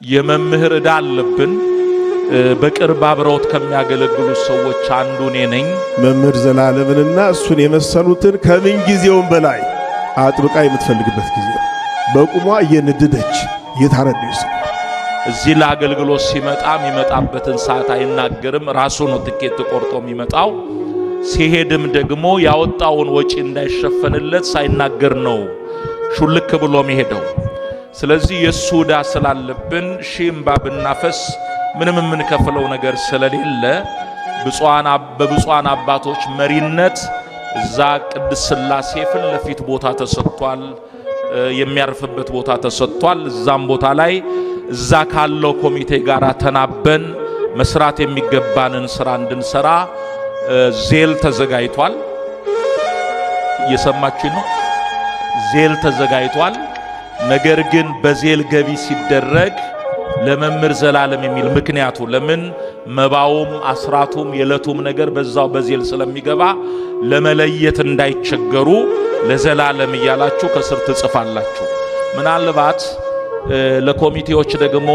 የመምህር ዕዳ አለብን። በቅርብ አብረውት ከሚያገለግሉ ሰዎች አንዱ እኔ ነኝ። መምህር ዘላለምንና እሱን የመሰሉትን ከምን ጊዜውም በላይ አጥብቃ የምትፈልግበት ጊዜ በቁሟ እየነደደች እየታረደች እዚህ ለአገልግሎት ሲመጣ የሚመጣበትን ሰዓት አይናገርም። ራሱ ነው ትኬት ቆርጦ የሚመጣው። ሲሄድም ደግሞ ያወጣውን ወጪ እንዳይሸፈንለት ሳይናገር ነው ሹልክ ብሎ የሚሄደው። ስለዚህ የሱ ዕዳ ስላለብን ሺምባ ብናፈስ ምንም የምንከፍለው ነገር ስለሌለ በብፁዓን አባቶች መሪነት እዛ ቅድስት ሥላሴ ፊት ለፊት ቦታ ተሰጥቷል። የሚያርፍበት ቦታ ተሰጥቷል። እዛም ቦታ ላይ እዛ ካለው ኮሚቴ ጋር ተናበን መስራት የሚገባንን ስራ እንድንሰራ ዜል ተዘጋጅቷል። እየሰማችሁ ነው። ዜል ተዘጋጅቷል። ነገር ግን በዜል ገቢ ሲደረግ ለመምህር ዘላለም የሚል ምክንያቱ ለምን መባውም አስራቱም የለቱም ነገር በዛው በዜል ስለሚገባ ለመለየት እንዳይቸገሩ ለዘላለም እያላችሁ ከስር ትጽፋላችሁ። ምናልባት ለኮሚቴዎች ደግሞ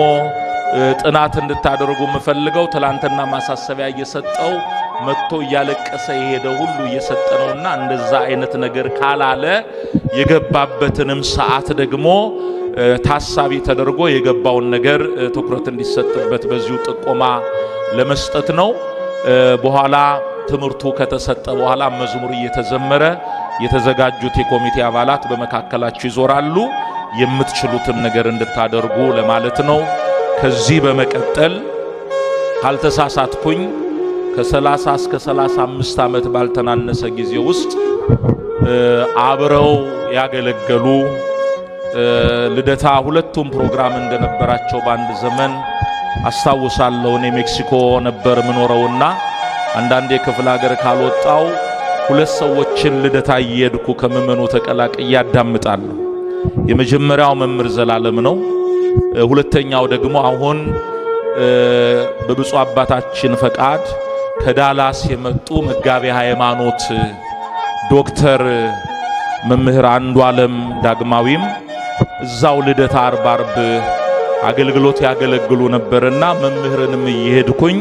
ጥናት እንድታደርጉ የምፈልገው ትላንትና ማሳሰቢያ እየሰጠው መጥቶ እያለቀሰ የሄደ ሁሉ እየሰጠነውና እንደዛ አይነት ነገር ካላለ የገባበትንም ሰዓት ደግሞ ታሳቢ ተደርጎ የገባውን ነገር ትኩረት እንዲሰጥበት በዚሁ ጥቆማ ለመስጠት ነው። በኋላ ትምህርቱ ከተሰጠ በኋላ መዝሙር እየተዘመረ የተዘጋጁት የኮሚቴ አባላት በመካከላችሁ ይዞራሉ። የምትችሉትን ነገር እንድታደርጉ ለማለት ነው። ከዚህ በመቀጠል ካልተሳሳትኩኝ ከ30 እስከ 35 ዓመት ባልተናነሰ ጊዜ ውስጥ አብረው ያገለገሉ ልደታ ሁለቱም ፕሮግራም እንደነበራቸው በአንድ ዘመን አስታውሳለሁ። እኔ ሜክሲኮ ነበር ምኖረውና አንዳንዴ ክፍለ ሀገር ካልወጣው ሁለት ሰዎችን ልደታ እየሄድኩ ከምመኑ ተቀላቅዬ ያዳምጣለሁ። የመጀመሪያው መምህር ዘላለም ነው። ሁለተኛው ደግሞ አሁን በብፁዕ አባታችን ፈቃድ ከዳላስ የመጡ መጋቤ ሃይማኖት ዶክተር መምህር አንዱ ዓለም ዳግማዊም እዛው ልደታ አርብ አገልግሎት ያገለግሉ ነበርና መምህርንም እየሄድኩኝ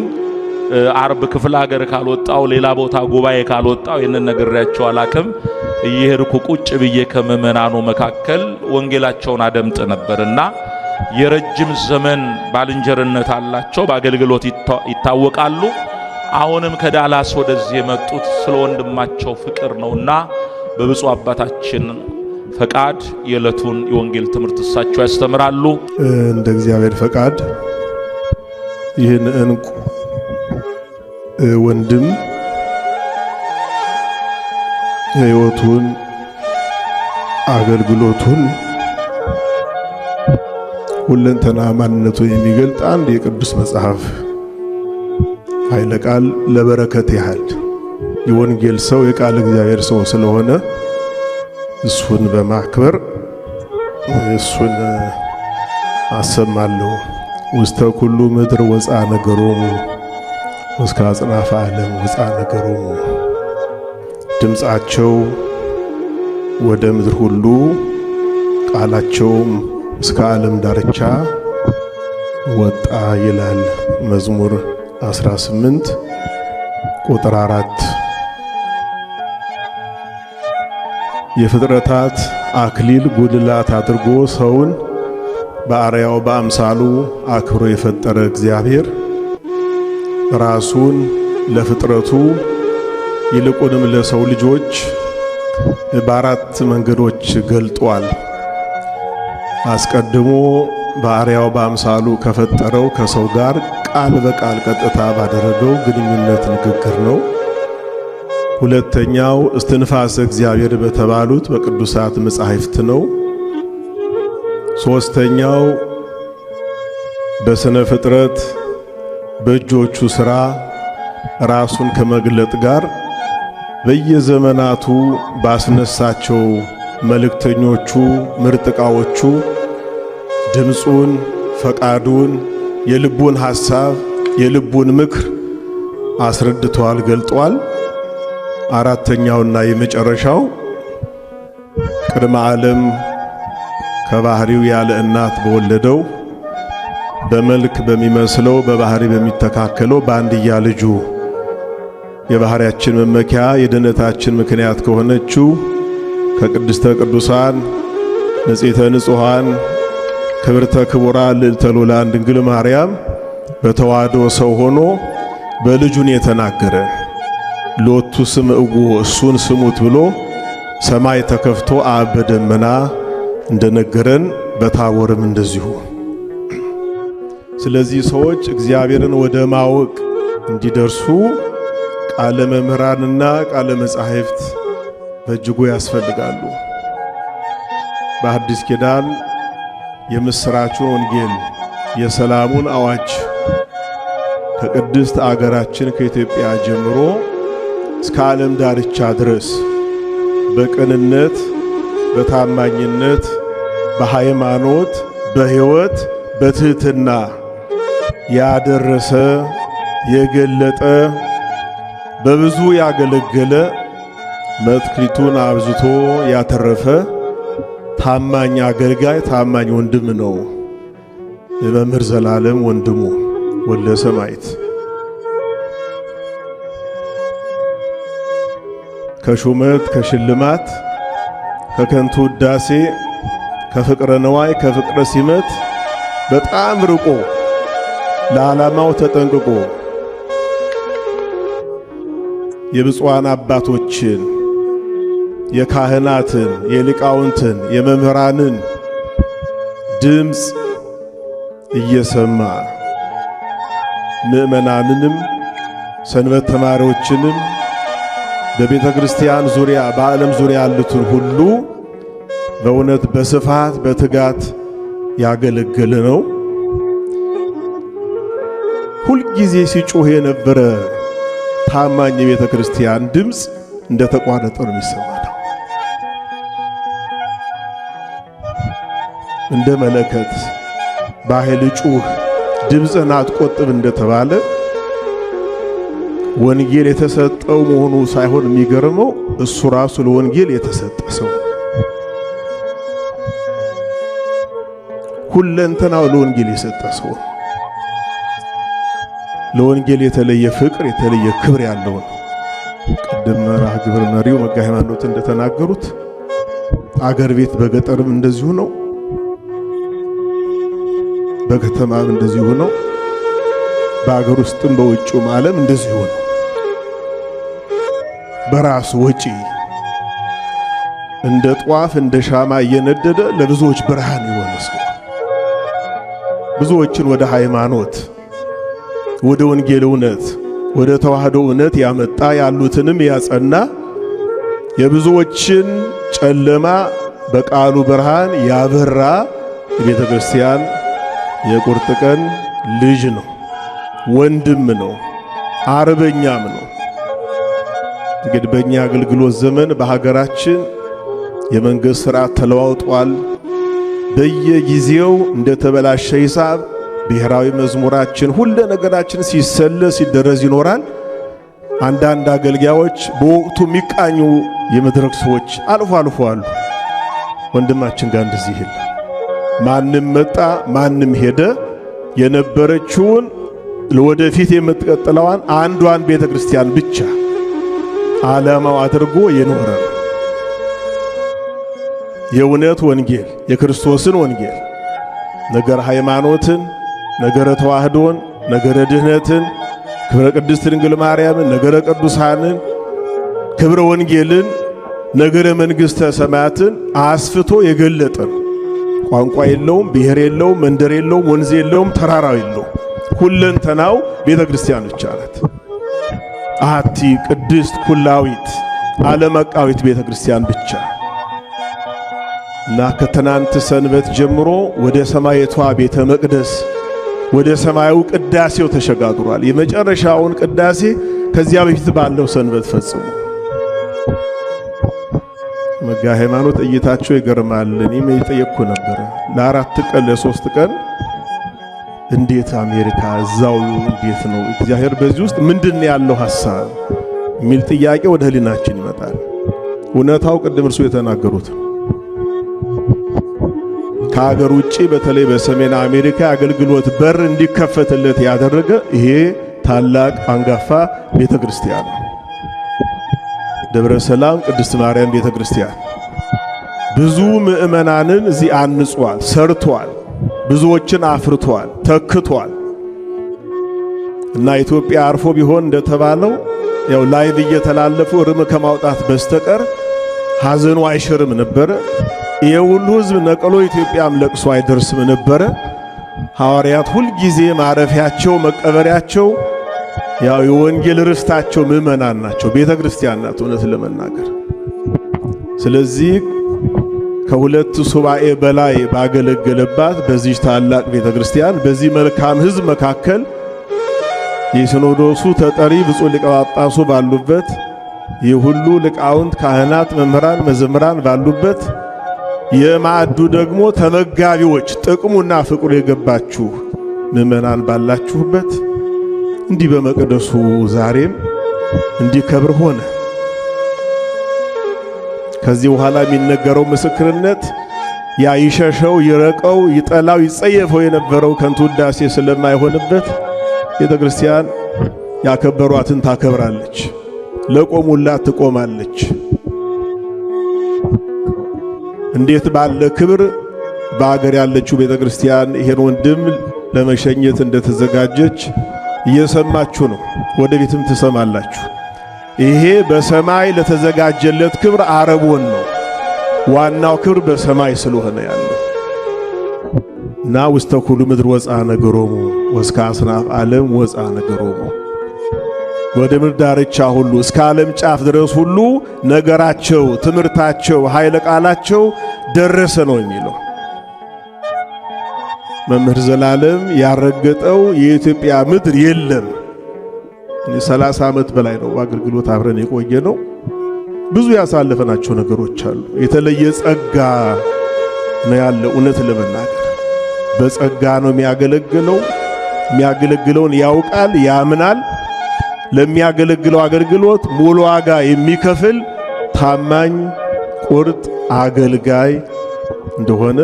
አርብ ክፍለ ሀገር ካልወጣው ሌላ ቦታ ጉባኤ ካልወጣው ይህንን ነግሬያቸው አላቅም። እየሄድኩ ቁጭ ብዬ ከመመናኑ መካከል ወንጌላቸውን አደምጥ ነበርና የረጅም ዘመን ባልንጀርነት አላቸው። በአገልግሎት ይታወቃሉ። አሁንም ከዳላስ ወደዚህ የመጡት ስለ ወንድማቸው ፍቅር ነውና በብፁዕ አባታችን ፈቃድ የዕለቱን የወንጌል ትምህርት እሳቸው ያስተምራሉ። እንደ እግዚአብሔር ፈቃድ ይህን እንቁ ወንድም ሕይወቱን አገልግሎቱን ሁለንተና ማንነቱን የሚገልጥ አንድ የቅዱስ መጽሐፍ ኃይለ ቃል ለበረከት ያህል የወንጌል ሰው የቃል እግዚአብሔር ሰው ስለሆነ እሱን በማክበር እሱን አሰማለሁ። ውስተ ኩሉ ምድር ወፃ ነገሮሙ እስከ አጽናፈ ዓለም ወፃ ነገሮሙ። ድምፃቸው ወደ ምድር ሁሉ ቃላቸውም እስከ ዓለም ዳርቻ ወጣ ይላል መዝሙር 18 ቁጥር 4። የፍጥረታት አክሊል ጉልላት አድርጎ ሰውን በአርአያው በአምሳሉ አክብሮ የፈጠረ እግዚአብሔር ራሱን ለፍጥረቱ ይልቁንም ለሰው ልጆች በአራት መንገዶች ገልጧል። አስቀድሞ በአርአያው በአምሳሉ ከፈጠረው ከሰው ጋር ቃል በቃል ቀጥታ ባደረገው ግንኙነት ንግግር ነው። ሁለተኛው እስትንፋሰ እግዚአብሔር በተባሉት በቅዱሳት መጻሕፍት ነው። ሶስተኛው በስነ ፍጥረት በእጆቹ ሥራ ራሱን ከመግለጥ ጋር በየዘመናቱ ባስነሳቸው መልእክተኞቹ ምርጥ ዕቃዎቹ ድምፁን፣ ፈቃዱን፣ የልቡን ሐሳብ፣ የልቡን ምክር አስረድቷል፣ ገልጧል። አራተኛውና የመጨረሻው ቅድመ ዓለም ከባህሪው ያለ እናት በወለደው በመልክ በሚመስለው በባህሪ በሚተካከለው በአንድያ ልጁ የባህሪያችን መመኪያ የድኅነታችን ምክንያት ከሆነችው ከቅድስተ ቅዱሳን ንጽሕተ ንጹሐን ክብርተ ክቡራን ልዕልተ ልዑላን ድንግል ማርያም በተዋህዶ ሰው ሆኖ በልጁን የተናገረ ሎቱ ስምዕዎ እሱን ስሙት ብሎ ሰማይ ተከፍቶ አብ በደመና እንደነገረን በታቦርም እንደዚሁ። ስለዚህ ሰዎች እግዚአብሔርን ወደ ማወቅ እንዲደርሱ ቃለ መምህራንና ቃለ መጻሕፍት በእጅጉ ያስፈልጋሉ። በአዲስ ኪዳን የምስራቹን ወንጌል የሰላሙን አዋጅ ከቅድስት አገራችን ከኢትዮጵያ ጀምሮ እስከ ዓለም ዳርቻ ድረስ በቅንነት፣ በታማኝነት፣ በሃይማኖት፣ በሕይወት፣ በትሕትና ያደረሰ የገለጠ በብዙ ያገለገለ መክሊቱን አብዝቶ ያተረፈ ታማኝ አገልጋይ ታማኝ ወንድም ነው የመምህር ዘላለም ወንድሙ ወልደ ሰማዕት። ከሹመት ከሽልማት ከከንቱ ውዳሴ ከፍቅረ ነዋይ ከፍቅረ ሲመት በጣም ርቆ ለዓላማው ተጠንቅቆ የብፁዓን አባቶችን የካህናትን የሊቃውንትን የመምህራንን ድምፅ እየሰማ ምእመናንንም ሰንበት ተማሪዎችንም በቤተ ክርስቲያን ዙሪያ በዓለም ዙሪያ ያሉትን ሁሉ በእውነት በስፋት በትጋት ያገለገለ ነው። ሁልጊዜ ሲጮህ የነበረ ታማኝ የቤተ ክርስቲያን ድምፅ እንደተቋረጠ ነው የሚሰማው። እንደ መለከት በኃይል ጩህ ድምፅን አትቆጥብ እንደተባለ ወንጌል የተሰጠው መሆኑ ሳይሆን የሚገርመው እሱ ራሱ ለወንጌል የተሰጠ ሰው ሁለንተናው ለወንጌል የሰጠ ሰው ለወንጌል የተለየ ፍቅር የተለየ ክብር ያለው ነው። ቅድም መርሐ ግብር መሪው መጋቤ ሃይማኖት እንደተናገሩት አገር ቤት በገጠርም እንደዚሁ ነው፣ በከተማም እንደዚሁ ነው፣ በአገር ውስጥም በውጭውም ዓለም እንደዚሁ ነው። በራሱ ወጪ እንደ ጧፍ እንደ ሻማ እየነደደ ለብዙዎች ብርሃን የሆነ ሰው ብዙዎችን ወደ ሃይማኖት ወደ ወንጌል እውነት ወደ ተዋህዶ እውነት ያመጣ ያሉትንም ያጸና የብዙዎችን ጨለማ በቃሉ ብርሃን ያበራ የቤተ ክርስቲያን የቁርጥ ቀን ልጅ ነው፣ ወንድም ነው፣ አርበኛም ነው። እንግዲህ በእኛ አገልግሎት ዘመን በሀገራችን የመንግሥት ሥርዓት ተለዋውጧል። በየጊዜው እንደተበላሸ ሂሳብ ብሔራዊ መዝሙራችን ሁሉ ነገራችን ሲሰለስ ሲደረዝ ይኖራል። አንዳንድ አገልጋዮች በወቅቱ የሚቃኙ የመድረክ ሰዎች አልፎ አልፎ አሉ። ወንድማችን ጋር እንደዚህ ይል ማንም መጣ ማንም ሄደ የነበረችውን ለወደፊት የምትቀጥለዋን አንዷን ቤተ ክርስቲያን ብቻ ዓላማው አድርጎ የኖረ የእውነት ወንጌል የክርስቶስን ወንጌል ነገረ ሃይማኖትን ነገረ ተዋህዶን ነገረ ድኅነትን ክብረ ቅድስት ድንግል ማርያምን ነገረ ቅዱሳንን ክብረ ወንጌልን ነገረ መንግሥተ ሰማያትን አስፍቶ የገለጠ ነው። ቋንቋ የለውም፣ ብሔር የለውም፣ መንደር የለውም፣ ወንዝ የለውም፣ ተራራው የለውም። ሁለንተናው ቤተ ክርስቲያን ብቻ ናት። አሐቲ ቅድስት ኩላዊት ዓለም አቀፋዊት ቤተ ክርስቲያን ብቻ እና ከትናንት ሰንበት ጀምሮ ወደ ሰማያዊቷ ቤተ መቅደስ ወደ ሰማያዊ ቅዳሴው ተሸጋግሯል። የመጨረሻውን ቅዳሴ ከዚያ በፊት ባለው ሰንበት ፈጽሞ መጋቤ ሃይማኖት እይታቸው ይገርማል። እኔም እየጠየቅኩ ነበር ለአራት ቀን ለሶስት ቀን እንዴት አሜሪካ እዛው እንዴት ነው እግዚአብሔር በዚህ ውስጥ ምንድን ያለው ሐሳብ የሚል ጥያቄ ወደ ህሊናችን ይመጣል። እውነታው ቅድም እርሱ የተናገሩት ከሀገር ውጪ በተለይ በሰሜን አሜሪካ አገልግሎት በር እንዲከፈትለት ያደረገ ይሄ ታላቅ አንጋፋ ቤተክርስቲያን ነው። ደብረ ሰላም ቅድስት ማርያም ቤተክርስቲያን ብዙ ምእመናንን እዚህ አንጿል፣ ሰርቷል፣ ብዙዎችን አፍርቷል፣ ተክቷል። እና ኢትዮጵያ አርፎ ቢሆን እንደተባለው ያው ላይቭ እየተላለፉ እርም ከማውጣት በስተቀር ሐዘኑ አይሽርም ነበረ። ይሄ ሁሉ ሕዝብ ነቀሎ ኢትዮጵያም ለቅሶ አይደርስም ነበረ። ሐዋርያት ሁል ጊዜ ማረፊያቸው መቀበሪያቸው ያው የወንጌል ርስታቸው ምእመናን ናቸው፣ ቤተክርስቲያን ናት እውነት ለመናገር። ስለዚህ ከሁለት ሱባኤ በላይ ባገለገለባት በዚህ ታላቅ ቤተክርስቲያን በዚህ መልካም ሕዝብ መካከል የሲኖዶሱ ተጠሪ ብፁዕ ሊቀ ጳጳሱ ባሉበት የሁሉ ሊቃውንት ካህናት፣ መምህራን፣ መዘምራን ባሉበት የማዕዱ ደግሞ ተመጋቢዎች ጥቅሙና ፍቅሩ የገባችሁ ምእመናን ባላችሁበት እንዲህ በመቅደሱ ዛሬም እንዲከብር ሆነ። ከዚህ በኋላ የሚነገረው ምስክርነት ያ ይሸሸው፣ ይረቀው፣ ይጠላው፣ ይጸየፈው የነበረው ከንቱ ውዳሴ ስለማይሆንበት ቤተክርስቲያን ያከበሯትን ታከብራለች፣ ለቆሙላት ትቆማለች። እንዴት ባለ ክብር በአገር ያለችው ቤተክርስቲያን ይሄን ወንድም ለመሸኘት እንደተዘጋጀች እየሰማችሁ ነው። ወደ ቤትም ትሰማላችሁ። ይሄ በሰማይ ለተዘጋጀለት ክብር አረቦን ነው። ዋናው ክብር በሰማይ ስለሆነ ያለው እና ውስተ ኩሉ ምድር ወፃ ነገሮሙ ወስከ አስናፍ ዓለም ወፃ ነገሮሙ ወደ ምድር ዳርቻ ሁሉ እስከ ዓለም ጫፍ ድረስ ሁሉ ነገራቸው፣ ትምህርታቸው፣ ኃይለ ቃላቸው ደረሰ ነው የሚለው። መምህር ዘላለም ያረገጠው የኢትዮጵያ ምድር የለም። 30 ዓመት በላይ ነው አገልግሎት አብረን የቆየ ነው። ብዙ ያሳለፈናቸው ነገሮች አሉ። የተለየ ጸጋ ነው ያለው። እውነት ለመናገር በጸጋ ነው የሚያገለግለው። የሚያገለግለውን ያውቃል፣ ያምናል። ለሚያገለግለው አገልግሎት ሙሉ ዋጋ የሚከፍል ታማኝ ቁርጥ አገልጋይ እንደሆነ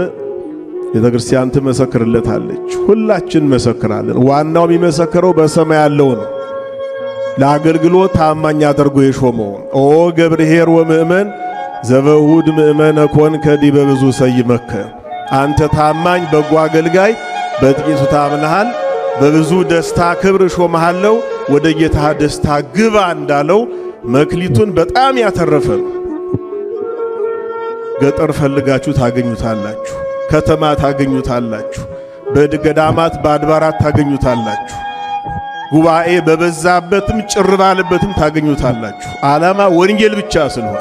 ቤተክርስቲያን ትመሰክርለታለች። ሁላችን መሰክራለን። ዋናው የሚመሰክረው በሰማይ ያለው ነው። ለአገልግሎት ታማኝ አድርጎ የሾመው ኦ ገብርኄር ወምእመን ዘበውድ ምእመነ ኮንከ ዲበ ብዙ ሰይመከ፣ አንተ ታማኝ በጎ አገልጋይ በጥቂቱ ታምነሃል፣ በብዙ ደስታ ክብር ሾመሃለው፣ ወደ ጌታ ደስታ ግባ እንዳለው መክሊቱን በጣም ያተረፈ ነው። ገጠር ፈልጋችሁ ታገኙታላችሁ፣ ከተማ ታገኙታላችሁ፣ በገዳማት በአድባራት ታገኙታላችሁ፣ ጉባኤ በበዛበትም ጭር ባለበትም ታገኙታላችሁ። ዓላማ ወንጌል ብቻ ስለሆነ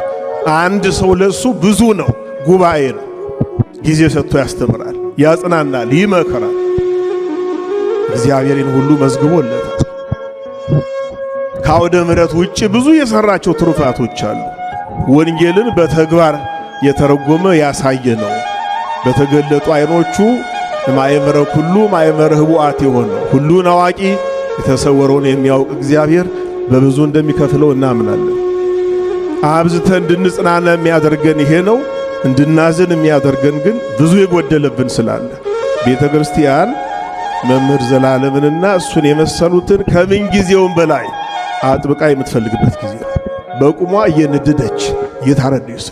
አንድ ሰው ለሱ ብዙ ነው፣ ጉባኤ ነው። ጊዜ ሰጥቶ ያስተምራል፣ ያጽናናል፣ ይመከራል። እግዚአብሔርን ሁሉ መዝግቦለታል። ከአውደ ምሕረት ውጭ ብዙ የሰራቸው ትሩፋቶች አሉ። ወንጌልን በተግባር የተረጎመ ያሳየ ነው። በተገለጡ ዓይኖቹ ማእመረ ኩሉ ማእመረ ህቡአት የሆነው ሁሉን አዋቂ የተሰወረውን የሚያውቅ እግዚአብሔር በብዙ እንደሚከፍለው እናምናለን። አብዝተን እንድንጽናና የሚያደርገን ይሄ ነው። እንድናዝን የሚያደርገን ግን ብዙ የጎደለብን ስላለ ቤተ ክርስቲያን መምህር ዘላለምንና እሱን የመሰሉትን ከምን ጊዜውም በላይ አጥብቃ የምትፈልግበት ጊዜ ነው። በቁሟ እየነደደች እየታረደች